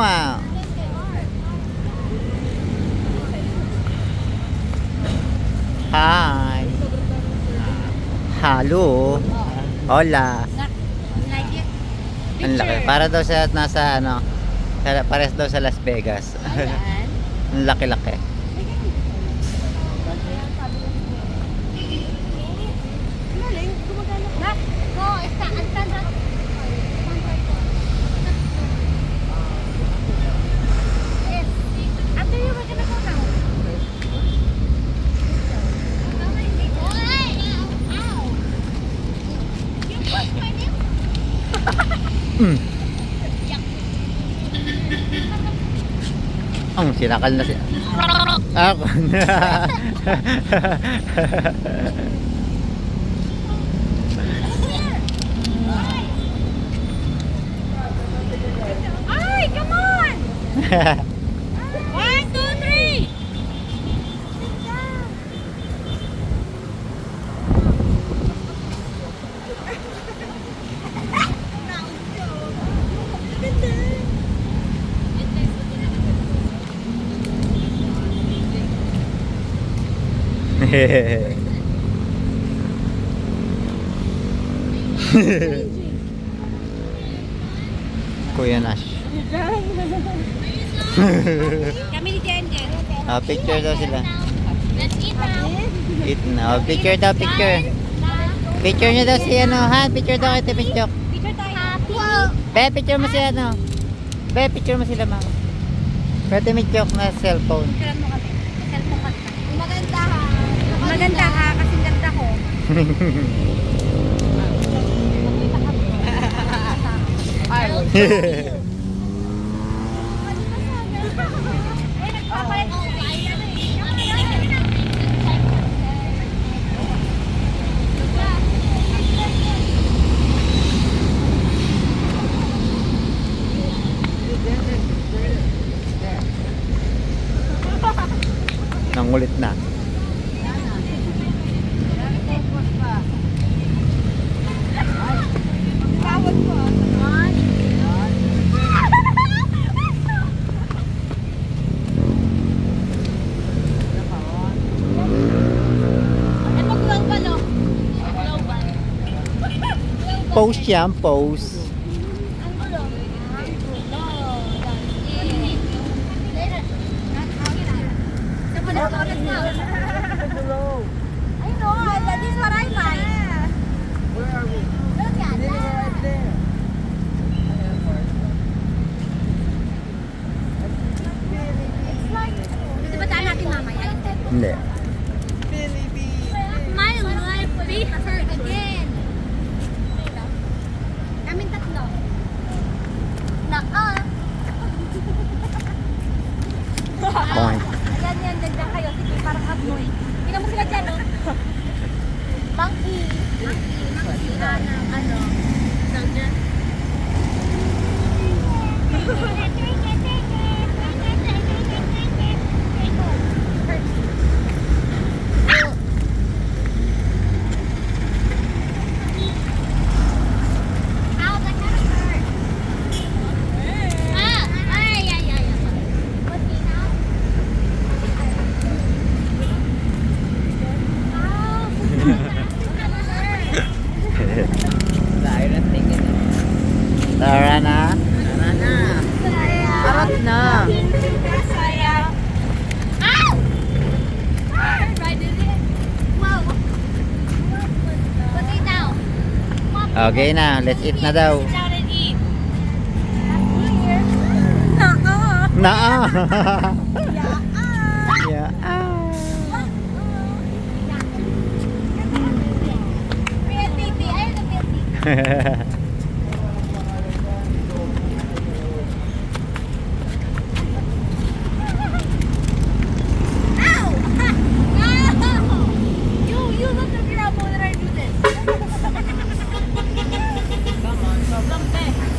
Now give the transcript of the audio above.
Wow. Hi. Hello. Hola. Like it? Ang laki. Para daw sa nasa ano, pares daw sa Las Vegas. Ayan. Ang laki-laki. Galing, gumagana. Nak, go, stand up. Yes. After you, we're gonna go now. Mm. Ang sinakal na si... Ako na. Ay, come on! 1, 2, 3! Kuya Nash. Kami ni Jen. Picture daw sila. Let's eat now. Eat na. Picture daw, picture. Picture niya daw si ano, ha? Picture daw kay Tipinchok. Picture tayo. Happy. Be, picture mo si ano. Be, picture mo sila, mama. Kay Tipinchok na cellphone. Picturean mo kami. Cellphone ka. Maganda ha. Maganda ha, kasi ganda ko. Nangulit na. Pose yan, pose. I know, that is what I like. Where are we? Look at Sitting right that. there. It's like, gusto ba daan natin mamaya? Hindi. My life beat her again. Kaming tatlo. Point. Ayan yan, dagdag kayo. Sige, parang abnoy. Tingnan mo sila dyan, oh. Monkey. Monkey na ng ano. Soldier. Ow, that kind of hurt. Ah, ay. What's me now? Tayo na tingin. Tara na. Tara na. Harap na. Okay na, let's eat na daw. Naa. Yeah. PLDT, ayun na PLDT.